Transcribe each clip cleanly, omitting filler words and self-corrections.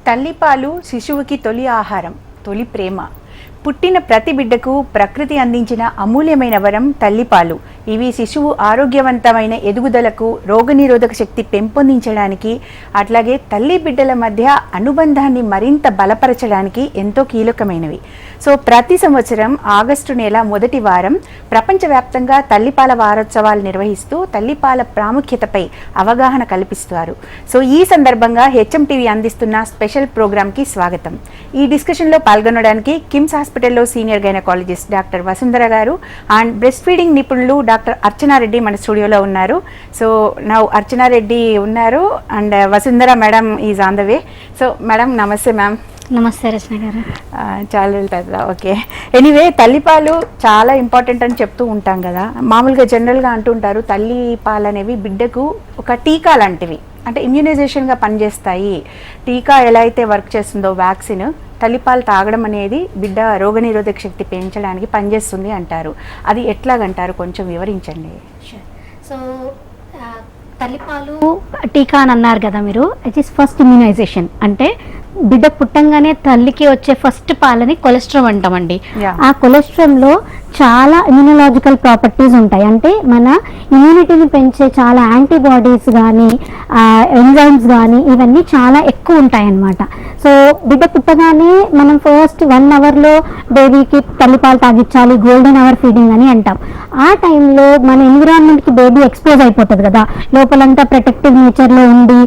తల్లిపాలు శిశువుకి తొలి ఆహారం, తొలి ప్రేమ. పుట్టిన ప్రతి బిడ్డకు ప్రకృతి అందించిన అమూల్యమైన వరం తల్లిపాలు. ఇవి శిశువు ఆరోగ్యవంతమైన ఎదుగుదలకు, రోగనిరోధక శక్తి పెంపొందించడానికి, అట్లాగే తల్లి బిడ్డల మధ్య అనుబంధాన్ని మరింత బలపరచడానికి ఎంతో కీలకమైనవి. సో ప్రతి సంవత్సరం ఆగస్టు నెల మొదటి వారం ప్రపంచవ్యాప్తంగా తల్లిపాల వారోత్సవాలు నిర్వహిస్తూ తల్లిపాల ప్రాముఖ్యతపై అవగాహన కల్పిస్తారు. సో ఈ సందర్భంగా హెచ్ఎంటీవీ అందిస్తున్న స్పెషల్ ప్రోగ్రామ్కి స్వాగతం. ఈ డిస్కషన్లో పాల్గొనడానికి కిమ్స్ హాస్పిటల్లో సీనియర్ గైనకాలజిస్ట్ డాక్టర్ వసుంధర గారు అండ్ బ్రెస్ట్ ఫీడింగ్ నిపుణులు డాక్టర్ అర్చనారెడ్డి మన స్టూడియోలో ఉన్నారు. సో నౌ అర్చనారెడ్డి ఉన్నారు and Vasundhara madam is on the way. So madam నమస్తే మ్యామ్. నమస్తే రచన గారు. చాలా వెళ్తుందా? ఓకే. ఎనీవే, తల్లిపాలు చాలా ఇంపార్టెంట్ అని చెప్తూ ఉంటాం కదా. మామూలుగా జనరల్గా అంటుంటారు తల్లి పాలు అనేవి బిడ్డకు ఒక టీకా లాంటివి, అంటే ఇమ్యూనైజేషన్గా పనిచేస్తాయి. టీకా ఎలా అయితే వర్క్ చేస్తుందో వ్యాక్సిన్, తల్లిపాలు తాగడం అనేది బిడ్డ రోగనిరోధక శక్తి పెంచడానికి పనిచేస్తుంది అంటారు. అది ఎట్లాగంటారు, కొంచెం వివరించండి. సో తల్లిపాలు టీకా అని అన్నారు కదా మీరు. It is first immunization. అంటే బిడ్డ పుట్టంగానే తల్లికి వచ్చే ఫస్ట్ పాలని కొలెస్ట్రాల్ అంటామండి. ఆ కొలెస్ట్రాల్లో చాలా ఇమ్యూనలాజికల్ ప్రాపర్టీస్ ఉంటాయి. అంటే మన ఇమ్యూనిటీని పెంచే చాలా యాంటీబాడీస్ కానీ ఎంజైమ్స్ కానీ ఇవన్నీ చాలా ఎక్కువ ఉంటాయి అన్నమాట. సో బిడ్డ పుట్టగానే మనం ఫస్ట్ 1 అవర్లో బేబీకి తల్లిపాలు తాగించాలి, గోల్డెన్ అవర్ ఫీడింగ్ అని అంటాం. ఆ టైంలో మన ఎన్విరాన్మెంట్కి బేబీ ఎక్స్పోజ్ అయిపోతుంది కదా, లోపలంతా ప్రొటెక్టివ్ నేచర్లో ఉండి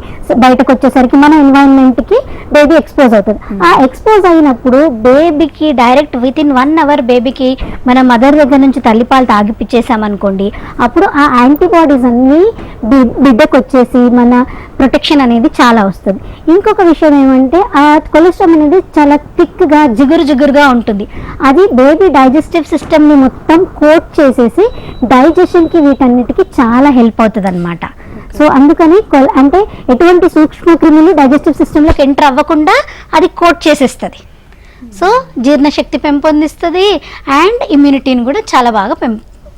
బయటకు వచ్చేసరికి మన ఎన్వైరన్మెంట్కి బేబీ ఎక్స్పోజ్ అవుతుంది. ఆ ఎక్స్పోజ్ అయినప్పుడు బేబీకి డైరెక్ట్ విత్ ఇన్ 1 అవర్ బేబీకి మన మదర్ దగ్గర నుంచి తల్లిపాలు తాగిపించేసామనుకోండి, అప్పుడు ఆ యాంటీబాడీస్ అన్నీ బిడ్డకు వచ్చేసి మన ప్రొటెక్షన్ అనేది చాలా వస్తుంది. ఇంకొక విషయం ఏమంటే ఆ కొలెస్ట్రాల్ అనేది చాలా థిక్గా జిగురుగా ఉంటుంది. అది బేబీ డైజెస్టివ్ సిస్టమ్ని మొత్తం కోట్ చేసేసి డైజెషన్కి వీటన్నిటికీ చాలా హెల్ప్ అవుతుంది అనమాట. సో అందుకని అంటే ఎటువంటి సూక్ష్మ క్రిములు డైజెస్టివ్ సిస్టంలోకి ఎంటర్ అవ్వకుండా అది కోట్ చేసేస్తుంది. సో జీర్ణశక్తి పెంపొందిస్తుంది అండ్ ఇమ్యూనిటీని కూడా చాలా బాగా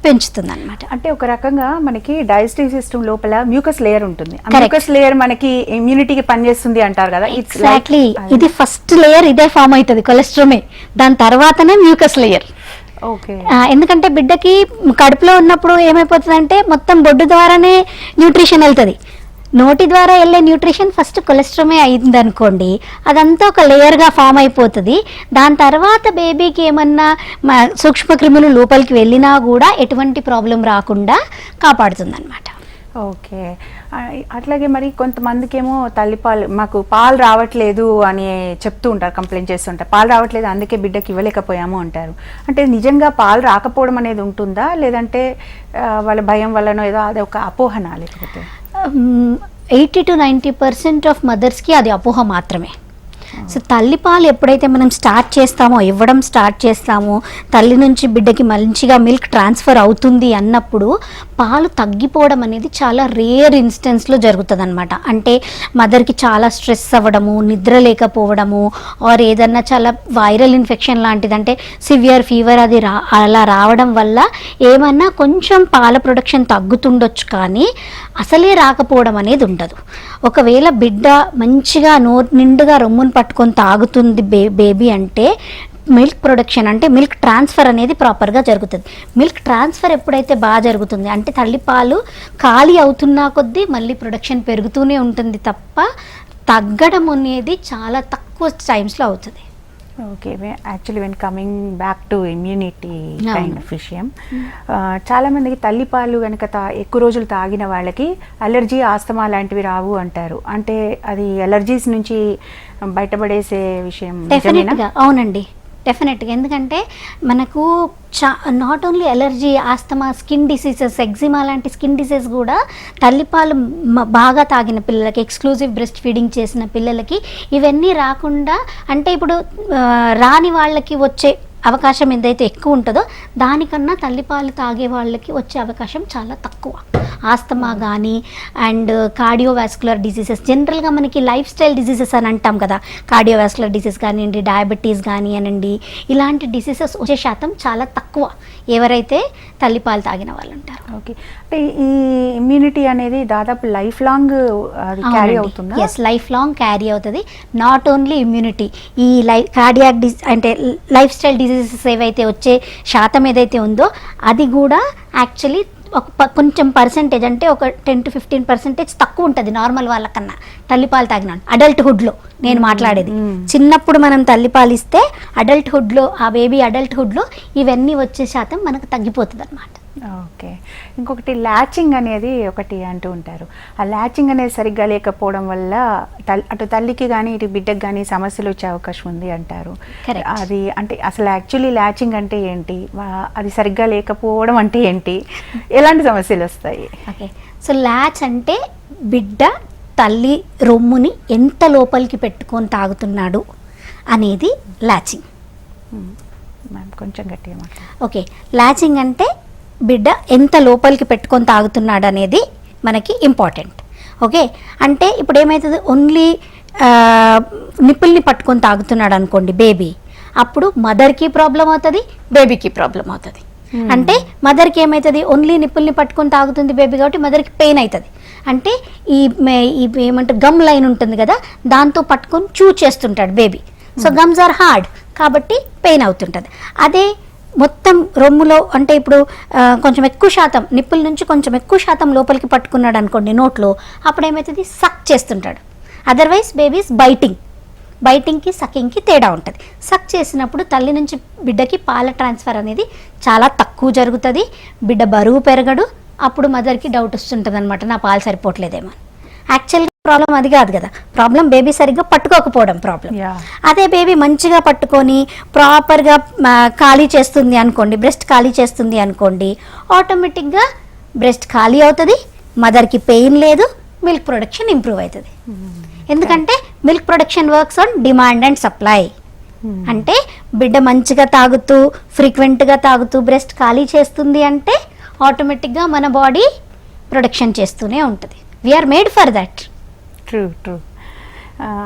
పెంచుతుంది అనమాట. అంటే ఒక రకంగా మనకి డైజెస్టివ్ సిస్టమ్ లోపల మ్యూకస్ లేయర్ ఉంటుంది. మ్యూకస్ లేయర్ మనకి ఇమ్యూనిటీకి పనిచేస్తుంది అంటారు కదా. ఎగ్జాక్ట్లీ. ఇది ఫస్ట్ లేయర్ ఇదే ఫామ్ అవుతుంది, కొలెస్ట్రామే. దాని తర్వాతనే మ్యూకస్ లేయర్. ఎందుకంటే బిడ్డకి కడుపులో ఉన్నప్పుడు ఏమైపోతుందంటే మొత్తం బొడ్డు ద్వారానే న్యూట్రిషన్ వెళ్తుంది. నోటి ద్వారా వెళ్ళే న్యూట్రిషన్ ఫస్ట్ కొలెస్ట్రామే అయింది అనుకోండి, అదంతా ఒక లేయర్గా ఫామ్ అయిపోతుంది. దాని తర్వాత బేబీకి ఏమన్నా సూక్ష్మక్రిములు లోపలికి వెళ్ళినా కూడా ఎటువంటి ప్రాబ్లం రాకుండా కాపాడుతుంది అనమాట. ఓకే. అట్లాగే మరి కొంతమందికి ఏమో తల్లిపాలు మాకు పాలు రావట్లేదు అని చెప్తూ ఉంటారు, కంప్లైంట్ చేస్తుంటారు. పాలు రావట్లేదు అందుకే బిడ్డకి ఇవ్వలేకపోయాము అంటారు. అంటే నిజంగా పాలు రాకపోవడం అనేది ఉంటుందా, లేదంటే వాళ్ళ భయం వల్లనో ఏదో అది ఒక అపోహన? లేకపోతే 80 to 90% ఆఫ్ మదర్స్కి అది అపోహ మాత్రమే. సో తల్లిపాలు ఎప్పుడైతే మనం ఇవ్వడం స్టార్ట్ చేస్తామో తల్లి నుంచి బిడ్డకి మంచిగా మిల్క్ ట్రాన్స్ఫర్ అవుతుంది అన్నప్పుడు పాలు తగ్గిపోవడం అనేది చాలా రేర్ ఇన్స్టెన్స్లో జరుగుతుంది అనమాట. అంటే మదర్కి చాలా స్ట్రెస్ అవ్వడము, నిద్ర లేకపోవడము, ఆర్ ఏదన్నా చాలా వైరల్ ఇన్ఫెక్షన్ లాంటిది, అంటే సివియర్ ఫీవర్ అది అలా రావడం వల్ల ఏమన్నా కొంచెం పాల ప్రొడక్షన్ తగ్గుతుండొచ్చు, కానీ అసలే రాకపోవడం అనేది ఉండదు. ఒకవేళ బిడ్డ మంచిగా నిండుగా రొమ్మును పట్టుకొని తాగుతుంది బేబీ అంటే మిల్క్ ప్రొడక్షన్ అంటే మిల్క్ ట్రాన్స్ఫర్ అనేది ప్రాపర్గా జరుగుతుంది. మిల్క్ ట్రాన్స్ఫర్ ఎప్పుడైతే బాగా జరుగుతుంది అంటే తల్లిపాలు ఖాళీ అవుతున్నా కొద్దీ మళ్ళీ ప్రొడక్షన్ పెరుగుతూనే ఉంటుంది తప్ప తగ్గడం అనేది చాలా తక్కువ టైమ్స్లో అవుతుంది. Okay. Actually when coming back to immunity kind of విషయం, చాలామందికి తల్లిపాలు కనుక ఎక్కువ రోజులు తాగిన వాళ్ళకి అలర్జీ, ఆస్తమా లాంటివి రావు అంటారు. అంటే అది అలర్జీస్ నుంచి బయటపడేసే విషయం? డెఫినెట్గా అవునండి, డెఫినెట్గా. ఎందుకంటే మనకు not only allergy, asthma, skin diseases, eczema లాంటి స్కిన్ డిసీజ్ కూడా తల్లిపాలు బాగా తాగిన పిల్లలకి, ఎక్స్క్లూజివ్ బ్రెస్ట్ ఫీడింగ్ చేసిన పిల్లలకి ఇవన్నీ రాకుండా, అంటే ఇప్పుడు రాని వాళ్ళకి వచ్చే అవకాశం ఏదైతే ఎక్కువ ఉంటుందో దానికన్నా తల్లిపాలు తాగే వాళ్ళకి వచ్చే అవకాశం చాలా తక్కువ. ఆస్తమా కానీ అండ్ కార్డియోవాస్కులర్ డిసీజెస్, జనరల్గా మనకి లైఫ్ స్టైల్ డిసీజెస్ అని అంటాం కదా, కార్డియోవాస్కులర్ డిసీజ్ కానివ్వండి, డయాబెటీస్ కానివ్వండి, ఇలాంటి డిసీజెస్ వచ్చే శాతం చాలా తక్కువ ఎవరైతే తల్లిపాలు తాగిన వాళ్ళు ఉంటారు. ఓకే, అంటే ఈ ఇమ్యూనిటీ అనేది దాదాపు లైఫ్ లాంగ్ క్యారీ అవుతుందా? ఎస్, లైఫ్ లాంగ్ క్యారీ అవుతుంది. నాట్ ఓన్లీ ఇమ్యూనిటీ, ఈ కార్డియాక్ అంటే లైఫ్ స్టైల్ డిసీజెస్ ఏవైతే వచ్చే శాతం ఏదైతే ఉందో అది కూడా యాక్చువల్లీ కొంచెం పర్సెంటేజ్, అంటే ఒక 10 to 15% తక్కువ ఉంటుంది నార్మల్ వాళ్ళకన్నా తల్లిపాలు తాగిన అడల్ట్హుడ్లో నేను మాట్లాడేది. చిన్నప్పుడు మనం తల్లిపాలు ఇస్తే అడల్ట్హుడ్లో, ఆ బేబీ అడల్ట్హుడ్లో ఇవన్నీ వచ్చే శాతం మనకు తగ్గిపోతుంది అనమాట. ఓకే, ఇంకొకటి ల్యాచింగ్ అనేది ఒకటి అంటూ ఉంటారు. ఆ ల్యాచింగ్ అనేది సరిగ్గా లేకపోవడం వల్ల అటు తల్లికి కానీ ఇటు బిడ్డకి కానీ సమస్యలు వచ్చే అవకాశం ఉంది అంటారు. అది అంటే అసలు యాక్చువల్లీ ల్యాచింగ్ అంటే ఏంటి, అది సరిగ్గా లేకపోవడం అంటే ఏంటి, ఎలాంటి సమస్యలు వస్తాయి? ఓకే, సో ల్యాచ్ అంటే బిడ్డ తల్లి రొమ్ముని ఎంత లోపలికి పెట్టుకొని తాగుతున్నాడు అనేది ల్యాచింగ్. కొంచెం గట్టిగా మాట్లాడు. ఓకే, ల్యాచింగ్ అంటే బిడ్డ ఎంత లోపలికి పెట్టుకొని తాగుతున్నాడు అనేది మనకి ఇంపార్టెంట్. ఓకే, అంటే ఇప్పుడు ఏమవుతుంది, ఓన్లీ నిప్పుల్ని పట్టుకొని తాగుతున్నాడు అనుకోండి బేబీ, అప్పుడు మదర్కి ప్రాబ్లం అవుతుంది, బేబీకి ప్రాబ్లం అవుతుంది. అంటే మదర్కి ఏమవుతుంది, ఓన్లీ నిప్పుల్ని పట్టుకొని తాగుతుంది బేబీ కాబట్టి మదర్కి పెయిన్ అవుతుంది. అంటే ఈ ఏమంటారు గమ్ లైన్ ఉంటుంది కదా, దాంతో పట్టుకొని చూ చేస్తుంటాడు baby. So gums are hard కాబట్టి పెయిన్ అవుతుంటుంది. అదే మొత్తం రొమ్ములో అంటే ఇప్పుడు కొంచెం ఎక్కువ శాతం నిప్పుల నుంచి కొంచెం ఎక్కువ శాతం లోపలికి పట్టుకున్నాడు అనుకోండి నోట్లో, అప్పుడు ఏమవుతుంది సక్ చేస్తుంటాడు. అదర్వైజ్ బేబీస్ బైటింగ్కి సకింగ్కి తేడా ఉంటుంది. సక్ చేసినప్పుడు తల్లి నుంచి బిడ్డకి పాల ట్రాన్స్ఫర్ అనేది చాలా తక్కువ జరుగుతుంది, బిడ్డ బరువు పెరగడు. అప్పుడు మదర్కి డౌట్ వస్తుంటుంది అనమాట, నా పాలు సరిపోవట్లేదేమో. యాక్చువల్గా ప్రాబ్లం అది కాదు కదా, ప్రాబ్లం బేబీ సరిగ్గా పట్టుకోకపోవడం ప్రాబ్లం. అదే బేబీ మంచిగా పట్టుకొని ప్రాపర్గా ఖాళీ చేస్తుంది అనుకోండి, బ్రెస్ట్ ఖాళీ చేస్తుంది అనుకోండి, ఆటోమేటిక్గా బ్రెస్ట్ ఖాళీ అవుతుంది, మదర్కి పెయిన్ లేదు, మిల్క్ ప్రొడక్షన్ ఇంప్రూవ్ అవుతుంది. ఎందుకంటే milk production works on demand and supply. అంటే బిడ్డ మంచిగా తాగుతూ ఫ్రీక్వెంట్గా తాగుతూ బ్రెస్ట్ ఖాళీ చేస్తుంది అంటే ఆటోమేటిక్గా మన బాడీ ప్రొడక్షన్ చేస్తూనే ఉంటుంది. We're made for that. True.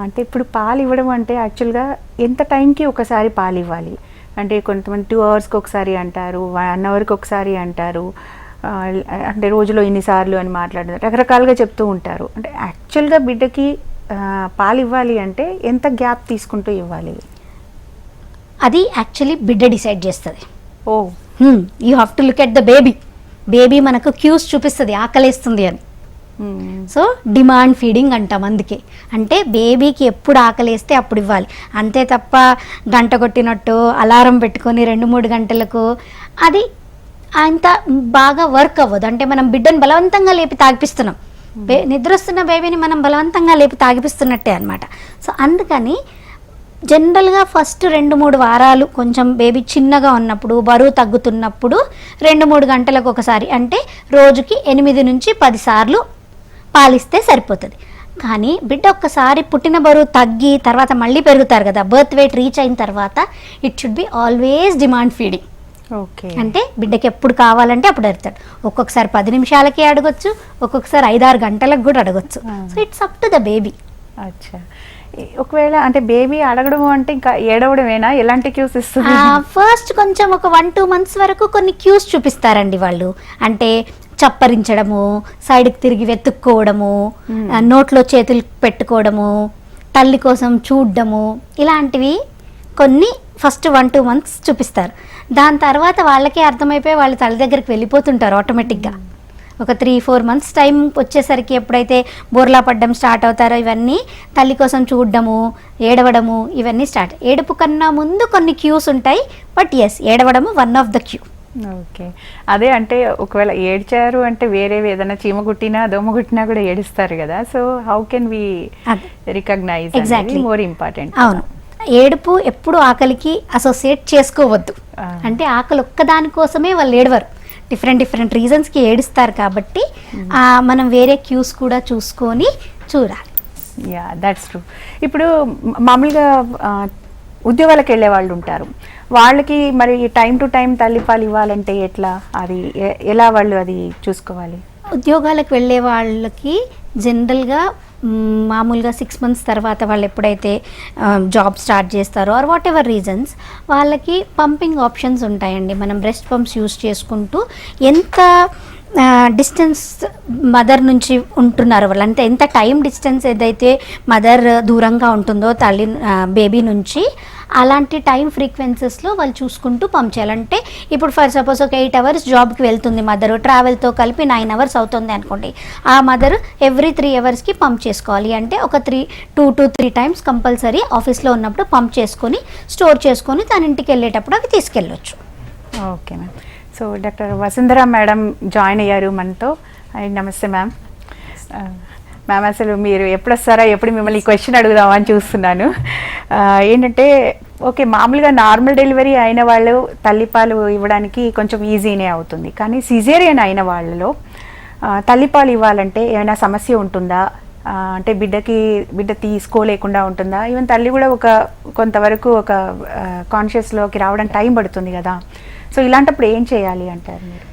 అంటే ఇప్పుడు పాలు ఇవ్వడం అంటే యాక్చువల్గా ఎంత టైంకి ఒకసారి పాలు ఇవ్వాలి అంటే కొంతమంది 2 అవర్స్కి ఒకసారి అంటారు, 1 అవర్కి ఒకసారి అంటారు, అంటే రోజులో ఇన్నిసార్లు అని మాట్లాడారు, రకరకాలుగా చెప్తూ ఉంటారు. అంటే యాక్చువల్గా బిడ్డకి పాలు ఇవ్వాలి అంటే ఎంత గ్యాప్ తీసుకుంటూ ఇవ్వాలి? అది యాక్చువల్లీ బిడ్డ డిసైడ్ చేస్తుంది. Oh, you have to look at the baby మనకు క్యూస్ చూపిస్తుంది ఆకలేస్తుంది అని. సో డిమాండ్ ఫీడింగ్ అంటాం అందుకే. అంటే బేబీకి ఎప్పుడు ఆకలేస్తే అప్పుడు ఇవ్వాలి, అంతే తప్ప గంట కొట్టినట్టు అలారం పెట్టుకొని 2-3 గంటలకు అది అంత బాగా వర్క్ అవ్వదు. అంటే మనం బిడ్డను బలవంతంగా లేపి తాగిపిస్తున్నాం, నిద్రొస్తున్న బేబీని మనం బలవంతంగా లేపి తాగిపిస్తున్నట్టే అనమాట. సో అందుకని జనరల్గా ఫస్ట్ 2-3 వారాలు కొంచెం బేబీ చిన్నగా ఉన్నప్పుడు బరువు తగ్గుతున్నప్పుడు 2-3 గంటలకు ఒకసారి, అంటే రోజుకి 8 నుంచి 10 సార్లు పాలిస్తే సరిపోతుంది. కానీ బిడ్డ ఒక్కసారి పుట్టిన బరువు తగ్గి తర్వాత మళ్ళీ పెరుగుతారు కదా, బర్త్ వెయిట్ రీచ్ అయిన తర్వాత it should be always demand feeding. Okay, అంటే బిడ్డకి ఎప్పుడు కావాలంటే అప్పుడు అడుగుతాడు. ఒక్కొక్కసారి 10 నిమిషాలకి అడగొచ్చు, ఒక్కొక్కసారి 5-6 గంటలకు కూడా అడగొచ్చు. So it's up to the baby. అచ్చా, ఒకవేళ అంటే బేబీ అడగడం అంటే ఇంకా ఏడవడమేనా, ఎలాంటి క్యూస్ ఇస్తుంది? ఫస్ట్ కొంచెం ఒక 1-2 months వరకు కొన్ని క్యూస్ చూపిస్తారండి వాళ్ళు. అంటే చప్పరించడము, సైడ్కి తిరిగి వెతుక్కోవడము, నోట్లో చేతులు పెట్టుకోవడము, తల్లి కోసం చూడడము, ఇలాంటివి కొన్ని ఫస్ట్ 1-2 months చూపిస్తారు. దాని తర్వాత వాళ్ళకే అర్థమైపోయి వాళ్ళు తల్లి దగ్గరికి వెళ్ళిపోతుంటారు ఆటోమేటిక్గా. ఒక 3-4 months టైం వచ్చేసరికి ఎప్పుడైతే బోర్లా పడ్డం స్టార్ట్ అవుతారో ఇవన్నీ తల్లి కోసం చూడడము, ఏడవడము ఇవన్నీ స్టార్ట్. ఏడుపు కన్నా ముందు కొన్ని క్యూస్ ఉంటాయి, బట్ ఎస్ ఏడవడము one of the cue. Okay, అదే అంటే ఒకవేళ ఏడ్చారు అంటే వేరే ఏదైనా చీమ కుట్టినా దోమ కుట్టినా కూడా ఏడుస్తారు కదా, so how can we recognize? Exactly, more important. అవును, ఏడుపు ఎప్పుడు ఆకలికి అసోసియేట్ చేసుకోవద్దు. అంటే ఆకలి ఒక్కదాని కోసమే వాళ్ళు ఏడవరు, డిఫరెంట్ రీజన్స్కి ఏడుస్తారు కాబట్టి మనం వేరే క్యూస్ కూడా చూసుకొని చూడాలి. Yeah, that's true. ఇప్పుడు మామూలుగా ఉద్యోగాలకు వెళ్ళే వాళ్ళు ఉంటారు, వాళ్ళకి మరి టైం టు టైం తల్లిపాలు ఇవ్వాలంటే ఎట్లా, అది ఎలా వాళ్ళు అది చూసుకోవాలి? ఉద్యోగాలకు వెళ్ళే వాళ్ళకి జనరల్గా మామూలుగా 6 months తర్వాత వాళ్ళు ఎప్పుడైతే జాబ్ స్టార్ట్ చేస్తారో ఆర్ వాట్ ఎవర్ రీజన్స్, వాళ్ళకి పంపింగ్ ఆప్షన్స్ ఉంటాయండి. మనం బ్రెస్ట్ పంప్స్ యూస్ చేసుకుంటూ ఎంత డిస్టెన్స్ మదర్ నుంచి ఉంటున్నారు వాళ్ళు, అంటే ఎంత టైం డిస్టెన్స్ ఏదైతే మదర్ దూరంగా ఉంటుందో తల్లి బేబీ నుంచి, అలాంటి టైం ఫ్రీక్వెన్సీస్లో వాళ్ళు చూసుకుంటూ పంప్ చేయాలంటే, ఇప్పుడు ఫర్ సపోజ్ ఒక 8 hours జాబ్కి వెళ్తుంది మదర్, ట్రావెల్తో కలిపి 9 hours అవుతుంది అనుకోండి, ఆ మదర్ ఎవ్రీ 3 hours పంప్ చేసుకోవాలి. అంటే ఒక 2 to 3 times కంపల్సరీ ఆఫీస్లో ఉన్నప్పుడు పంప్ చేసుకొని స్టోర్ చేసుకొని తన ఇంటికి వెళ్ళేటప్పుడు అవి తీసుకెళ్ళొచ్చు. Okay ma'am. So doctor Vasundhara madam join అయ్యారు మనతో. నమస్తే మ్యామ్. మ్యామ్, అసలు మీరు ఎప్పుడు వస్తారా, ఎప్పుడు మిమ్మల్ని ఈ క్వశ్చన్ అడుగుదామని చూస్తున్నాను. ఏంటంటే ఓకే, మామూలుగా నార్మల్ డెలివరీ అయిన వాళ్ళు తల్లిపాలు ఇవ్వడానికి కొంచెం ఈజీనే అవుతుంది, కానీ సిజేరియన్ అయిన వాళ్ళలో తల్లిపాలు ఇవ్వాలంటే ఏమైనా సమస్య ఉంటుందా? అంటే బిడ్డ తీసుకోలేకుండా ఉంటుందా? ఈవెన్ తల్లి కూడా కొంతవరకు ఒక కాన్షియస్లోకి రావడానికి టైం పడుతుంది కదా. సో ఇలాంటప్పుడు ఏం చేయాలి అంటారు మీరు?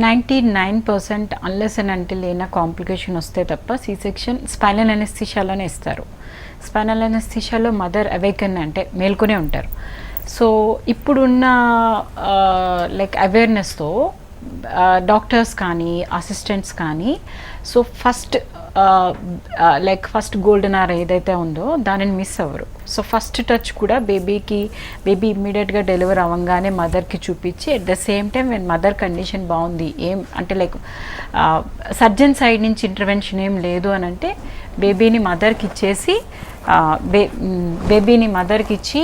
99% అన్లెస్ అండ్ అంటిల్ ఏమైనా కాంప్లికేషన్ వస్తే తప్ప C-సెక్షన్ స్పైనల్ అనెస్థీషియాలోనే ఇస్తారు. స్పైనల్ అనెస్థీషియాలో మదర్ అవేకన్ అంటే మేల్కొనే ఉంటారు. సో ఇప్పుడున్న లైక్ అవేర్నెస్తో డాక్టర్స్ కానీ అసిస్టెంట్స్ కానీ సో ఫస్ట్ గోల్డెన్ అవర్ ఏదైతే ఉందో దానిని మిస్ అవ్వరు. సో ఫస్ట్ టచ్ కూడా బేబీ ఇమ్మీడియట్గా డెలివర్ అవ్వగానే మదర్కి చూపించి, at the same time when mother condition బాగుంది, ఏం అంటే లైక్ సర్జన్ సైడ్ నుంచి ఇంటర్వెన్షన్ ఏం లేదు అని అంటే బేబీని మదర్కి ఇచ్చేసి మదర్కి ఇచ్చి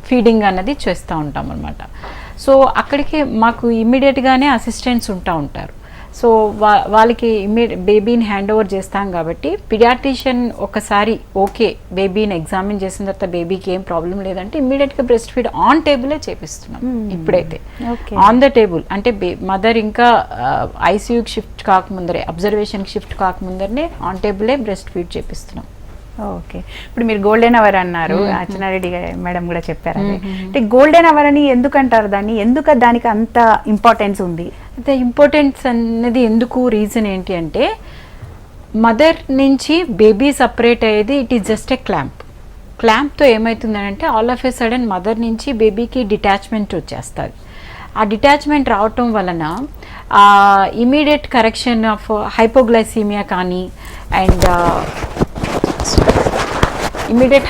ఫీడింగ్ అన్నది చేస్తూ ఉంటాం అనమాట. సో అక్కడికి మాకు ఇమ్మీడియట్గానే అసిస్టెంట్స్ ఉంటారు. సో వాళ్ళకి బేబీని హ్యాండ్ ఓవర్ చేస్తాం కాబట్టి పిడియాట్రిషియన్ ఒకసారి ఓకే బేబీని ఎగ్జామిన్ చేసిన తర్వాత బేబీకి ఏం ప్రాబ్లం లేదంటే ఇమ్మీడియట్గా బ్రెస్ట్ ఫీడ్ ఆన్ టేబులే చేపిస్తున్నాం. ఇప్పుడైతే ఆన్ ద టేబుల్ అంటే మదర్ ఇంకా ఐసీయూకి షిఫ్ట్ కాకముందరే, అబ్జర్వేషన్కి షిఫ్ట్ కాకముందరనే ఆన్ టేబులే బ్రెస్ట్ ఫీడ్ చేపిస్తున్నాం. ఓకే, ఇప్పుడు మీరు గోల్డెన్ అవర్ అన్నారు, అర్చనారెడ్డి మేడం కూడా చెప్పారు. అంటే గోల్డెన్ అవర్ అని ఎందుకు అంటారు దాన్ని, ఎందుకు దానికి అంత ఇంపార్టెన్స్ ఉంది? అయితే ఇంపార్టెన్స్ అనేది ఎందుకు రీజన్ ఏంటి అంటే, మదర్ నుంచి బేబీ సపరేట్ అయ్యేది ఇట్ ఈస్ జస్ట్ ఏ క్లాంప్తో ఏమవుతుందంటే all of A sudden mother నుంచి బేబీకి డిటాచ్మెంట్ వచ్చేస్తుంది. ఆ డిటాచ్మెంట్ రావటం వలన ఇమీడియట్ కరెక్షన్ ఆఫ్ హైపోగ్లైసీమియా కానీ అండ్ ఇమీడియట్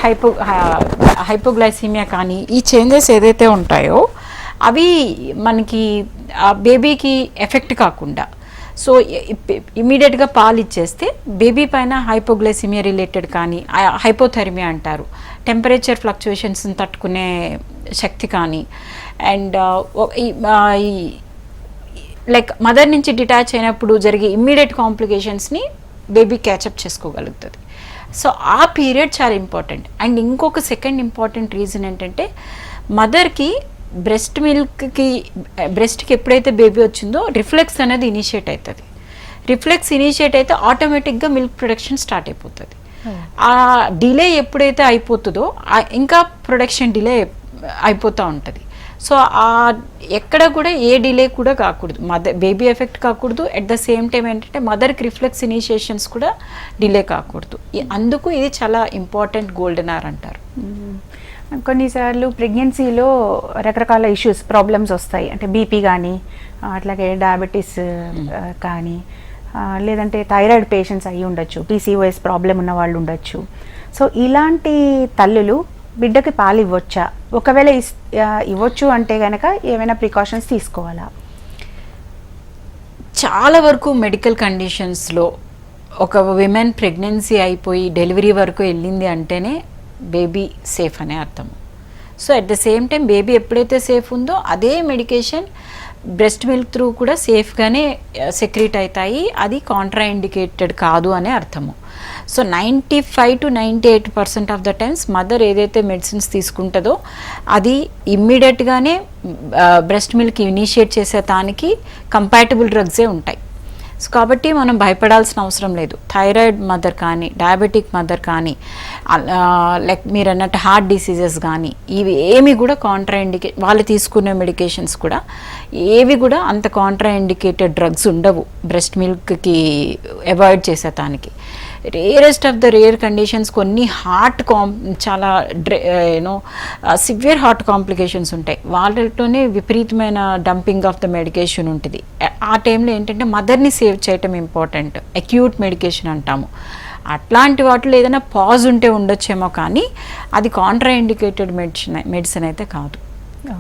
హైపోగ్లైసీమియా కానీ ఈ చేంజెస్ ఏదైతే ఉంటాయో అవి మనకి బేబీకి ఎఫెక్ట్ కాకుండా, సో ఇమీడియట్గా పాలు ఇచ్చేస్తే బేబీ పైన హైపోగ్లైసీమియా రిలేటెడ్ కానీ హైపోథెర్మియా అంటారు, టెంపరేచర్ ఫ్లక్చుయేషన్స్ని తట్టుకునే శక్తి కానీ అండ్ లైక్ మదర్ నుంచి డిటాచ్ అయినప్పుడు జరిగే ఇమ్మీడియట్ కాంప్లికేషన్స్ని బేబీ క్యాచప్ చేసుకోగలుగుతుంది. సో ఆ పీరియడ్ చాలా ఇంపార్టెంట్. అండ్ ఇంకొక సెకండ్ ఇంపార్టెంట్ రీజన్ ఏంటంటే, మదర్కి బ్రెస్ట్కి ఎప్పుడైతే బేబీ వచ్చిందో రిఫ్లెక్స్ అనేది ఇనిషియేట్ అవుతుంది. రిఫ్లెక్స్ ఇనిషియేట్ అయితే ఆటోమేటిక్గా మిల్క్ ప్రొడక్షన్ స్టార్ట్ అయిపోతుంది. ఆ డిలే ఎప్పుడైతే అయిపోతుందో ఇంకా ప్రొడక్షన్ డిలే అయిపోతూ ఉంటుంది. సో ఎక్కడ కూడా ఏ డిలే కూడా కాకూడదు, బేబీ ఎఫెక్ట్ కాకూడదు. అట్ ద సేమ్ టైం ఏంటంటే మదర్కి రిఫ్లెక్స్ ఇనిషియేషన్స్ కూడా డిలే కాకూడదు. అందుకు ఇది చాలా ఇంపార్టెంట్ గోల్డెన్ అవర్ అంటారు. కొన్నిసార్లు ప్రెగ్నెన్సీలో రకరకాల ప్రాబ్లమ్స్ వస్తాయి, అంటే బీపీ కానీ అట్లాగే డయాబెటీస్ కానీ లేదంటే థైరాయిడ్ పేషెంట్స్ అయ్యి ఉండొచ్చు, PCOS ప్రాబ్లం ఉన్న వాళ్ళు ఉండొచ్చు. సో ఇలాంటి తల్లులు బిడ్డకి పాలు ఇవ్వచ్చా? ఒకవేళ ఇవ్వచ్చు అంటే కనుక ఏమైనా ప్రికాషన్స్ తీసుకోవాలా? చాలా వరకు మెడికల్ కండిషన్స్లో ఒక విమెన్ ప్రెగ్నెన్సీ అయిపోయి డెలివరీ వరకు వెళ్ళింది అంటేనే బేబీ సేఫ్ అనే అర్థము. So at the same time baby ఎప్పుడైతే సేఫ్ ఉందో అదే మెడికేషన్ బ్రెస్ట్ మిల్క్ త్రూ కూడా సేఫ్గానే సెక్రీట్ అవుతాయి, అది కాంట్రా ఇండికేటెడ్ కాదు అనే అర్థము. So 95 to 98% of the times mother ఏదైతే మెడిసిన్స్ తీసుకుంటుందో అది ఇమ్మీడియట్గానే బ్రెస్ట్ మిల్క్ ఇనిషియేట్ చేసే దానికి కంపాటబుల్ డ్రగ్సే ఉంటాయి. సో కాబట్టి మనం భయపడాల్సిన అవసరం లేదు. థైరాయిడ్ మదర్ కానీ, డయాబెటిక్ మదర్ కానీ, లైక్ మీరు అన్నట్టు హార్ట్ డిసీజెస్ కానీ, ఇవి ఏమి కూడా వాళ్ళు తీసుకునే మెడికేషన్స్ కూడా ఏవి కూడా అంత కాంట్రాఇండికేటెడ్ డ్రగ్స్ ఉండవు బ్రెస్ట్ మిల్క్కి అవాయిడ్ చేసేదానికి. Rarest of the rare conditions కొన్ని చాలా సివియర్ హార్ట్ కాంప్లికేషన్స్ ఉంటాయి. వాళ్ళతోనే విపరీతమైన డంపింగ్ ఆఫ్ ద మెడికేషన్ ఉంటుంది. ఆ టైంలో ఏంటంటే మదర్ని సేవ్ చేయటం ఇంపార్టెంట్. అక్యూట్ మెడికేషన్ అంటాము. అట్లాంటి వాటిలో ఏదైనా పాజ్ ఉంటే ఉండొచ్చేమో, కానీ అది కాంట్రాఇండికేటెడ్ మెడిసిన్ అయితే కాదు.